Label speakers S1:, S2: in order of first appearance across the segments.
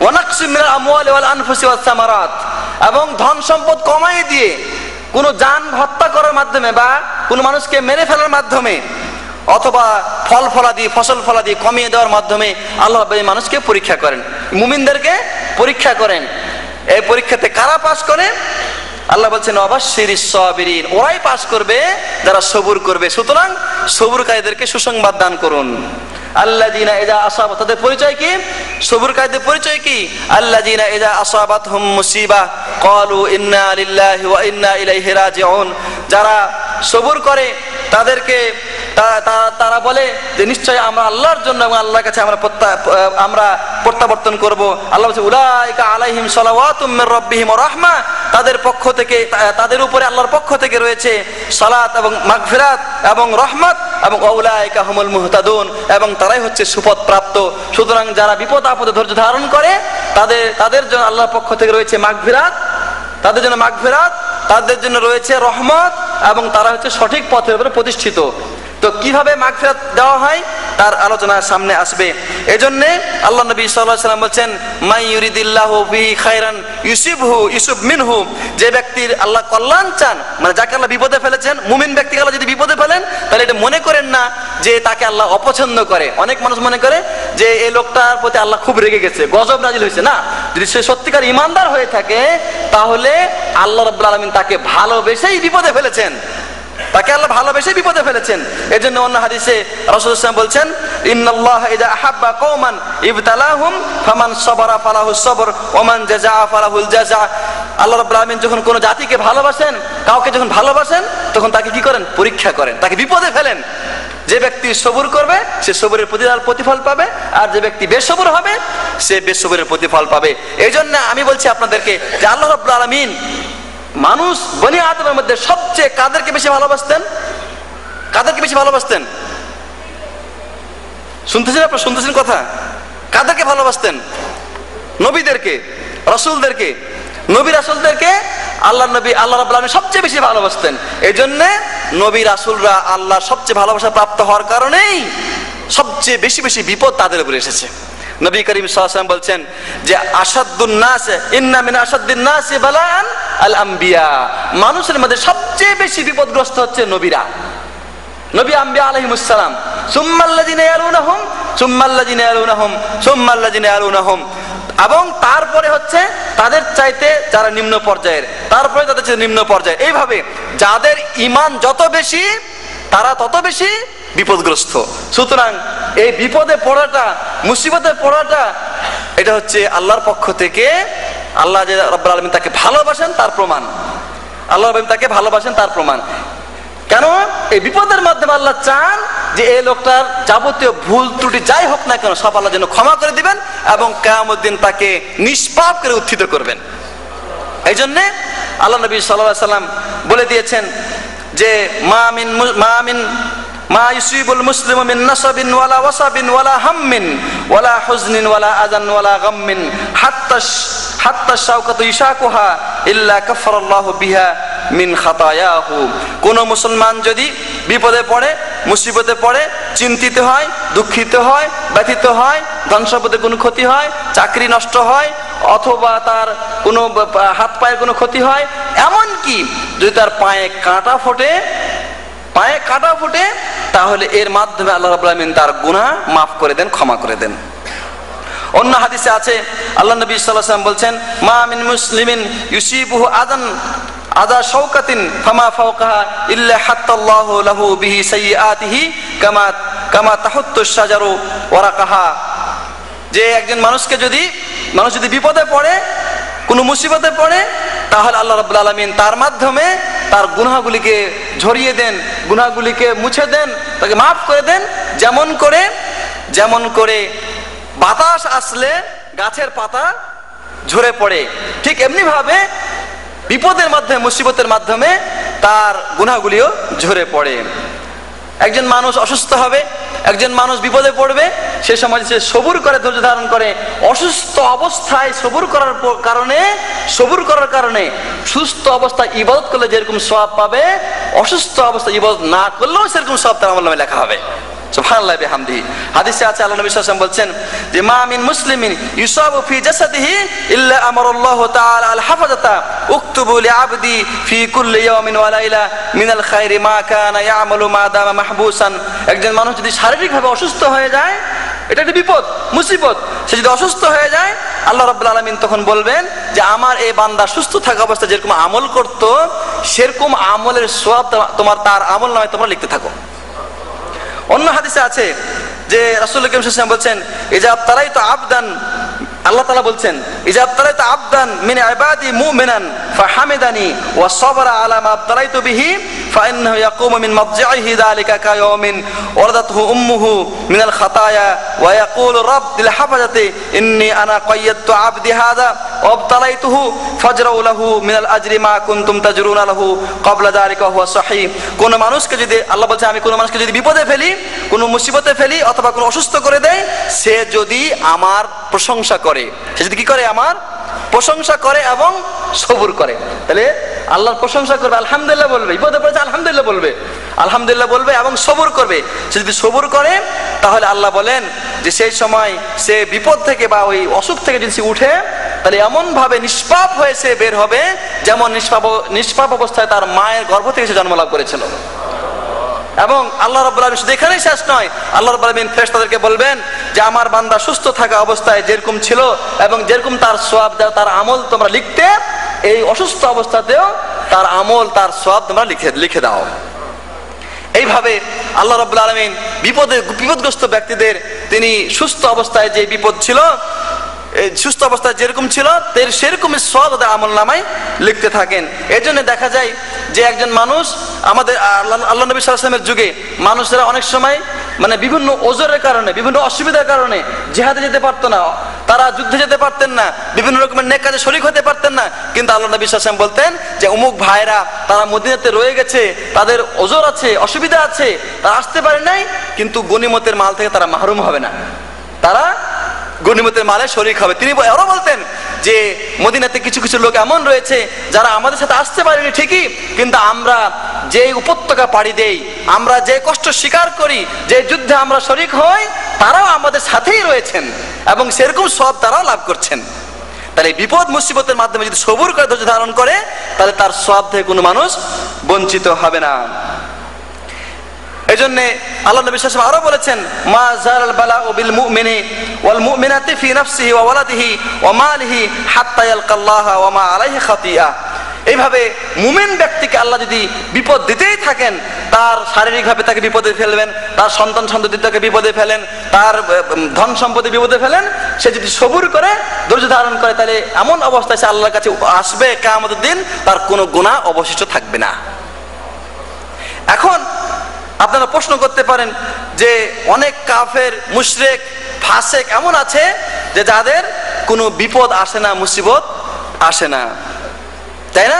S1: ওয়া নাকসিম মিনাল আমওয়ালি ওয়াল আনফুসি ওয়াস সামারাত, এবং ধন সম্পদ কমাই দিয়ে কোনো জান হত্যা করার মাধ্যমে বা কোনো মানুষকে মেরে ফেলার মাধ্যমে অথবা ফসল ফলাদি কমিয়ে দেওয়ার মাধ্যমে আল্লাহ এই মানুষকে পরীক্ষা করেন, মুমিনদেরকে পরীক্ষা করেন। এই পরীক্ষাতে কারা পাস করে? আল্লাহ বলছেন ওয়াবাশশিরিস সাবিরিন, ওরাই পাস করবে যারা সবুর করবে। সুতরাং সবুরকারীদেরকে সুসংবাদ দান করুন। আল্লাযীনা ইযা আসাবা, তাদের পরিচয় কি? সবুরকারীদের পরিচয় কি? আল্লাযীনা ইযা আসাবাতহুম মুসিবা ক্বালু ইন্না লিল্লাহি ওয়া ইন্না ইলাইহি রাজিউন, যারা সবুর করে তাদেরকে তারা বলে যে নিশ্চয় আমরা আল্লাহর জন্য এবং আল্লাহর কাছে আমরা প্রত্যাবর্তন করব। আল্লাহ বলছে উলাইকা আলাইহিম সালাওয়াতুম মির রাব্বিহিম ওয়া রাহমা, তাদের পক্ষ থেকে, তাদের উপরে আল্লাহর পক্ষ থেকে রয়েছে সালাত এবং মাগফিরাত এবং রহমত, এবং উলাইকা হুমুল মুহতাদুন, এবং তারাই হচ্ছে সুপথ প্রাপ্ত। সুতরাং যারা বিপদ আপদে ধৈর্য ধারণ করে তাদের জন্য আল্লাহর পক্ষ থেকে রয়েছে মাগফিরাত, তাদের জন্য মাগফিরাত, তাদের জন্য রয়েছে রহমত, এবং তারা হচ্ছে সঠিক পথের উপরে প্রতিষ্ঠিত। তো কিভাবে মাগফিরাত দেওয়া হয় তার আলোচনা সামনে আসবে। এজন্য আল্লাহ নবী সাল্লাল্লাহু আলাইহি ওয়াসাল্লাম বলেন মাই ইউরিদিল্লাহু বিহি খায়রান ইউসিব মিনহু, যে ব্যক্তির আল্লাহ কল্যাণ চান, মানে যাকে আল্লাহ বিপদে ফেলেছেন, মুমিন ব্যক্তিকে আল্লাহ যদি বিপদে ফেলেন তাহলে এটা মনে করেন না যে তাকে আল্লাহ অপছন্দ করে। অনেক মানুষ মনে করে যে এই লোকটার প্রতি আল্লাহ খুব রেগে গেছে, গজব নাজিল হয়েছে। না, যদি সে সত্যিকার ঈমানদার হয়ে থাকে তাহলে আল্লাহ রাব্বুল আলামিন তাকে ভালোবেসেই বিপদে ফেলেছেন, তাকে আল্লাহ ভালোবেসে বিপদে ফেলেছেন। এজন্য অন্য হাদিসে রাসূলুল্লাহ সাল্লাল্লাহু আলাইহি ওয়াসাল্লাম বলছেন ইন্নাল্লাহা ইযা আহাব্বা কওমান ইবতালাহুম ফামান সাবারা ফালাহুস সবর ওয়া মান জাযাআ ফালাহুল জাযা। আল্লাহ রাব্বুল আলামিন যখন কোনো জাতিকে ভালোবাসেন, কাউকে যখন ভালোবাসেন, তখন তাকে কি করেন? পরীক্ষা করেন, তাকে বিপদে ফেলেন। যে ব্যক্তি সবুর করবে সে সবুরের প্রতিফল পাবে, আর যে ব্যক্তি বেসবুর হবে সে বেসবুরের প্রতিফল পাবে। এই জন্য আমি বলছি আপনাদেরকে যে আল্লাহ রাব্বুল আলামিন মানুষ বনি আদমের মধ্যে সবচেয়ে কাদেরকে বেশি ভালোবাসতেন? কাদেরকে বেশি ভালোবাসতেন? শুনতেছেন আপনারা? শুনতেছেন কথা? কাদেরকে ভালোবাসতেন? নবীদেরকে, রাসূলদেরকে। নবী রাসূলদেরকে আল্লাহ রাব্বুল আলামিন সবচেয়ে বেশি ভালোবাসতেন। এই জন্য নবী রাসূলরা আল্লাহর সবচেয়ে ভালোবাসা প্রাপ্ত হওয়ার কারণেই সবচেয়ে বেশি বেশি বিপদ তাদের উপরে এসেছে। নবী করিম সাল্লাল্লাহু আলাইহি ওয়াসাল্লাম বলছেন যে আশাদ্দুন নাস ইন্না মিন আশাদ্দিন নাসি বালাআন আল আম্বিয়া, মানুষের মধ্যে সবচেয়ে বেশি বিপদগ্রস্ত হচ্ছে নবীরা, নবী আম্বিয়া আলাইহিমুস সালাম। সুম্মাল্লাযিনা ইয়ালুনাহুম সুম্মাল্লাযিনা ইয়ালুনাহুম সুম্মাল্লাযিনা ইয়ালুনাহুম, এবং তারপরে হচ্ছে তাদের চাইতে যারা নিম্ন পর্যায়ের, তারপরে তাদের চাইতে নিম্ন পর্যায়ে। এইভাবে যাদের ঈমান যত বেশি তারা তত বেশি বিপদগ্রস্ত। সুতরাং এই বিপদে পড়াটা, মুসিবতে পড়াটা, এটা হচ্ছে আল্লাহর পক্ষ থেকে আল্লাহ যে রাব্বুল আলামিন তাকে ভালোবাসেন তার প্রমাণ। আল্লাহ রাব্বুল তাকে ভালোবাসেন তার প্রমাণ। কেন? এই বিপদের মাধ্যমে আল্লাহ চান যে এই লোকটার যাবতীয় ভুল ত্রুটি যাই হোক না কেন সব আল্লাহ যেন ক্ষমা করে দিবেন এবং কিয়ামতের দিন তাকে নিষ্পাপ করে উত্থিত করবেন। এই জন্যে আল্লাহ নবী সাল্লাল্লাহু আলাইহি ওয়াসাল্লাম বলে দিয়েছেন যে মা ইউসিবুল মুসলিমু মিন নাসাবিন ওয়ালা ওয়াসাবিন ওয়ালা হাম্মিন ওয়ালা হুজনিন ওয়ালা আযান ওয়ালা গাম্মিন হাত্তা শাওকাতু ইশাকুহা ইল্লা কাফারাল্লাহু বিহা মিন খাতায়াহু। কোন মুসলমান যদি বিপদে পড়ে, মুসিবতে পড়ে, চিন্তিত হয়, দুঃখিত হয়, ব্যথিত হয়, ধন সম্পদে কোনো ক্ষতি হয়, চাকরি নষ্ট হয়, অথবা তার কোনো হাত পায়ের কোনো ক্ষতি হয়, এমন কি যদি তার পায়ে কাঁটা ফোটে, তাহলে এর মাধ্যমে আল্লাহ রাব্বুল আলামিন তার গুনাহ মাফ করে দেন, ক্ষমা করে দেন। অন্য হাদিসে আছে আল্লাহ নবী সাল্লাল্লাহু আলাইহি ওয়াসাল্লাম বলছেন মা মিন মুসলিমিন ইউসিবুহু আদা শাওকাতিন ফামা ফাওকাহা ইল্লা হাত্তাল্লাহু লাহু বিহি সাইয়্যাতিহি কামা তাহুত্তু শাজারু ওয়ারাকাহা। যে একজন মানুষ যদি বিপদে পড়ে, কোনো মুসিবতে পড়ে, তাহলে আল্লাহ রাব্বুল আলামিন তার মাধ্যমে তার গুনাহগুলিকে ঝরিয়ে দেন, গুনাহগুলিকে মুছে দেন, তাকে মাফ করে দেন। যেমন করে বাতাস আসলে গাছের পাতা ঝরে পড়ে, ঠিক এমনি ভাবে বিপদের মাধ্যমে, মুসিবতের মাধ্যমে তার গুনাহগুলিও ঝরে পড়ে। একজন মানুষ অসুস্থ হবে, একজন মানুষ বিপদে পড়বে, সে সময় সে সবুর করে, ধৈর্য ধারণ করে, অসুস্থ অবস্থায় সবুর করার কারণে সুস্থ অবস্থায় ইবাদত করলে যেরকম সওয়াব পাবে, অসুস্থ অবস্থায় ইবাদত না করলেও সেরকম সওয়াব তার আমলনামায় লেখা হবে। সুবহানাল্লাহি ওয়া বিহামদিহি। হাদিসে আছে আল্লাহ নবী সাল্লাল্লাহু আলাইহি ওয়াসাল্লাম বলছেন যে মা মিন মুসলিমিন ইউসাবু ফি জাসাদিহি ইল্লা আমারাল্লাহু তাআলা আল হাফাজাতা উকতুবু লিআবদি ফি কুল্লি ইয়াওমিন ওয়া লাইলা মিনাল খায়রি মা কানা ইয়ামালু মা দামা মাহবুসান। একজন মানুষ যদি শারীরিকভাবে অসুস্থ হয়ে যায়, এটা একটা বিপদ, মুসিবত, সে যদি অসুস্থ হয়ে যায়, আল্লাহ রাব্বুল আলামিন তখন বলবেন যে আমার এই বান্দা সুস্থ থাকা অবস্থায় যেরকম আমল করত সেরকম আমলের সওয়াব তোমার তার আমল নামায় তোমরা লিখতে থাকো। অন্য হাদিসে আছে যে রাসূলুল্লাহ সাল্লাল্লাহু আলাইহি ওয়াসাল্লাম বলছেন ইজা তারাইতু আবদান, আল্লাহ তাআলা বলছেন ইজা তারাইতু আবদান মিন ইবাদি মুমিনান ফাহামিদানি ওয়া সাবারা আলা মা তারাইতু বিহি ফাইন্নাহু ইয়াকুমু মিন মাদজিহি যালিকা কায়াউমিন ওয়ালাদাতহু উম্মুহু মিনাল খাতায়া ওয়া ইয়াকুলু রাব্বিল হাফাজাতি ইন্নী আনা qayyadtu আবদি হাযা ওয়া আবতালাইতুহু ফাজরাউ লাহু মিনাল আজরি মা কুনতুম তাজরুনা লাহু ক্বাবলা যালিকা হুয়া সহিহ। কোন মানুষকে যদি আল্লাহ বলছে আমি কোন মানুষকে যদি বিপদে ফেলি, কোন মুসিবতে ফেলি অথবা কোন অসুস্থ করে দেয়, সে যদি আমার প্রশংসা করে, সে যদি কি করে আমার প্রশংসা করে এবং সবুর করে, তাহলে আল্লাহর প্রশংসা করবে, আলহামদুলিল্লাহ বলবে, বিপদে পড়েছে আলহামদুলিল্লাহ বলবে, আলহামদুলিল্লাহ বলবে এবং সবুর করবে। সে যদি সবুর করে তাহলে আল্লাহ বলেন যে সেই সময় সে বিপদ থেকে বা ওই অসুখ থেকে যদি সে উঠে তাহলে এমন ভাবে নিষ্পাপ হয়ে সে বের হবে যেমন নিষ্পাপ অবস্থায় তার মায়ের গর্ভ থেকে সে জন্ম লাভ করেছিল। এবং আল্লাহ রাব্বুল আলামিন শুধু এখানেই শেষ নয়, আল্লাহ রাব্বুল আলামিন ফেরেশতাদেরকে বলবেন যে আমার বান্দা সুস্থ থাকা অবস্থায় যেরকম ছিল এবং যেরকম তার সওয়াব তার আমল তোমরা লিখতে, এই অসুস্থ অবস্থাতেও তার আমল তার সওয়াব তোমরা লিখে দাও। এইভাবে আল্লাহ রাব্বুল আলামিন বিপদগ্রস্ত ব্যক্তিদের তিনি সুস্থ অবস্থায় যে বিপদ ছিল, সুস্থ অবস্থায় যেরকম ছিল সেরকমই সওয়াব তাদের আমল নামায় লিখতে থাকেন। এই জন্য দেখা যায় যে একজন মানুষ আমাদের আল্লাহ নবী সাল্লাল্লাহু আলাইহি ওয়াসাল্লামের যুগে মানুষেরা অনেক সময় মানে বিভিন্ন ওজরের কারণে, বিভিন্ন অসুবিধার কারণে জিহাদে যেতে পারতো না, তারা যুদ্ধে যেতে পারতেন না, বিভিন্ন রকমের নেক কাজে শরীক হতে পারতেন না, কিন্তু আল্লাহ নবী সাল্লাল্লাহু আলাইহি ওয়াসাল্লাম বলতেন যে অমুক ভাইরা তারা মদিনাতে রয়ে গেছে, তাদের ওজর আছে, অসুবিধা আছে, তারা আসতে পারে নাই, কিন্তু গনিমতের মাল থেকে তারা মাহরুম হবে না, তারা গনিমতের মালে শরীক হবে। তিনি আরো বলতেন যে মদিনাতে কিছু কিছু লোক এমন রয়েছে যারা আমাদের সাথে আসতে পারেনি ঠিকই, কিন্তু আমরা যে উপত্যকা পাড়ি দেই, আমরা যে কষ্ট স্বীকার করি, যে যুদ্ধে আমরা শরীক হই, তারাও আমাদের সাথেই রয়েছেন এবং সেরকম সব তারাও লাভ করছেন। তাহলে বিপদ মুসিবতের মাধ্যমে যদি সবুর করে ধৈর্য ধারণ করে তাহলে তার সওয়াব থেকে কোনো মানুষ বঞ্চিত হবে না। এজন্য আল্লাহ নবী সাল্লাল্লাহু আলাইহি ওয়াসাল্লাম আরো বলেছেন মা জালাল বালাউ বিল মুমিনি ওয়াল মুমিনাতি ফি নাফসিহি ওয়া ওয়ালাদিহি ওয়া মালিহি হাত্তা ইয়ালকাল্লাহা ওয়া মা আলাইহি খাতিয়া। এইভাবে মুমিন ব্যক্তিকে আল্লাহ যদি বিপদ দিতেই থাকেন, তার শারীরিকভাবে তাকে বিপদে ফেলবেন, তার সন্তান সন্ততি তাকে বিপদে ফেলেন, তার ধন সম্পত্তি বিপদে ফেলেন, সে যদি সবুর করে ধৈর্য ধারণ করে তাহলে এমন অবস্থায় সে আল্লাহর কাছে আসবে কিয়ামতের দিন তার কোনো গুনাহ অবশিষ্ট থাকবে না। এখন আপনারা প্রশ্ন করতে পারেন যে অনেক কাফের, মুশরিক, ফাসিক এমন আছে যে যাদের কোনো বিপদ আসে না, মুসিবত আসে না, তাই না?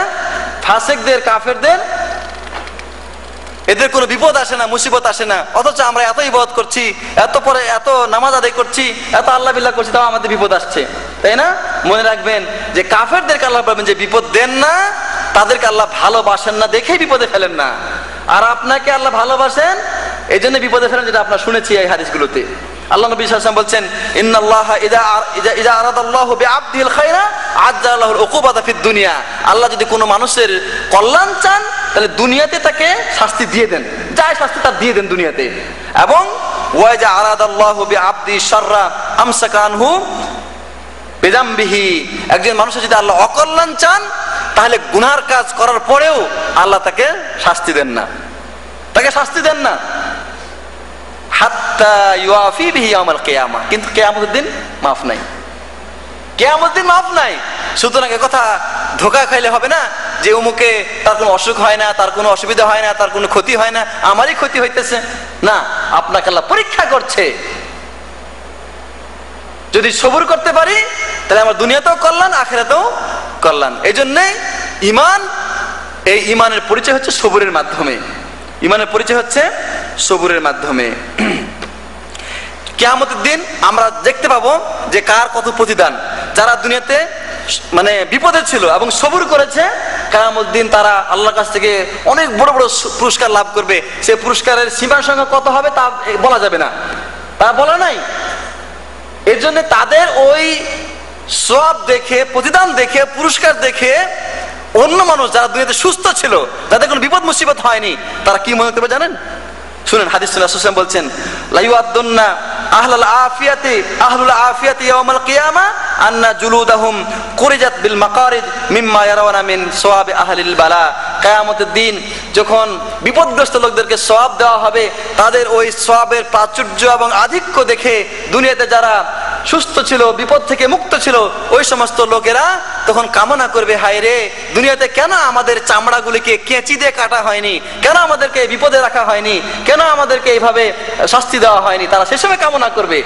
S1: ফাসিকদের, কাফেরদের এদের কোনো বিপদ আসে না, মুসিবত আসে না, অথচ আমরা এত ইবাদত করছি, এত পরে এত নামাজ আদায় করছি, এত আল্লাহ বিল্লাহ করছি, তাও আমাদের বিপদ আসছে, তাই না? মনে রাখবেন যে কাফেরদেরকে আল্লাহ বলবেন যে বিপদ দেন না, তাদেরকে আল্লাহ ভালোবাসেন না দেখেই বিপদে ফেলেন না, আর আপনাকে আল্লাহ ভালোবাসেন এই জন্য বিপদে ফেলেন, যেটা আপনারা শুনেছি এই হাদিসগুলোতে। আল্লাহ নবী সাল্লাল্লাহু আলাইহি ওয়াসাল্লাম বলছেন ইন্নাল্লাহা ইযা আরাদাল্লাহু বিআবদিল খায়রা আজ্জালা লাহুল উকুবাতা ফিদ দুনিয়া। আল্লাহ যদি কোনো মানুষের কল্যাণ চান তাহলে দুনিয়াতে তাকে শাস্তি দিয়ে দেন, যাই শাস্তি তার দিয়ে দেন দুনিয়াতে। এবং ওয়া ইযা আরাদাল্লাহু বিআবদি শাররা আমসাকা আনহু বিযামবিহি। একজন মানুষের যদি আল্লাহ অকল্যাণ চান তাহলে গুনার কাজ করার পরেও আল্লাহ তাকে শাস্তি দেন না, তাকে শাস্তি দেন না হাত্তা ইউআফি বিহি ইয়াউমাল কিয়ামা। কিন্তু কিয়ামতের দিন মাফ নাই, কিয়ামতের দিন মাফ নাই। সুতরাং একথা ধোঁকা খাইলে হবে না যে অমুকে তার কোনো অসুখ হয় না, তার কোনো অসুবিধা হয় না, তার কোনো ক্ষতি হয় না, আমারই ক্ষতি হইতেছে না। আপনাকে আল্লাহ পরীক্ষা করছে, যদি সবুর করতে পারি তাহলে আমার দুনিয়াতেও কল্যাণ, আখিরাতেও কল্যাণ। এই জন্যে ঈমান, এই ঈমানের পরিচয় হচ্ছে সবুরের মাধ্যমে, ঈমানের পরিচয় হচ্ছে সবুরের মাধ্যমে। কিয়ামতের দিন আমরা দেখতে পাবো যে কার কত প্রতিদান। যারা দুনিয়াতে মানে বিপদে ছিল এবং সবুর করেছে কিয়ামত দিন তারা আল্লাহর কাছ থেকে অনেক বড় বড় পুরস্কার লাভ করবে। সে পুরস্কারের সীমা সংখ্যা কত হবে তা বলা যাবে না, তা বলা নাই। এর জন্য তাদের ওই সওয়াব দেখে, প্রতিদান দেখে, পুরস্কার দেখে অন্য মানুষ যারা দুনিয়াতে সুস্থ ছিল, যাদের কোনো বিপদ মুসিবত হয়নি, তারা কি মনে করবে জানেন? শুনেন, হাদিস রাসূল সাল্লাল্লাহু আলাইহি ওয়াসাল্লাম বলছেন, লা ইউআদ্দুন্না আহলুল আফিয়াতি ইয়াউমাল কিয়ামা আন্না জুলুদাহুম কুরিজাত বিল মাকারিদ মিম্মা ইয়ারাউনা মিন সওয়াবি আহলিল বালা। কিয়ামতের দিন যখন বিপদগ্রস্ত লোকদেরকে সওয়াব দেওয়া হবে, তাদের ওই সওয়াবের প্রাচুর্য এবং আধিক্য দেখে দুনিয়াতে যারা সুস্থ ছিল, বিপদ থেকে মুক্ত ছিল, ওই সমস্ত লোকেরা তখন কামনা করবে, হায় রে, দুনিয়াতে কেন আমাদের চামড়াগুলিকে কেঁচি দিয়ে কাটা হয়নি, কেন আমাদেরকে বিপদে রাখা হয়নি, কেন আমাদেরকে এইভাবে শাস্তি দেওয়া হয়নি, তারা সে সময় কামনা করবে।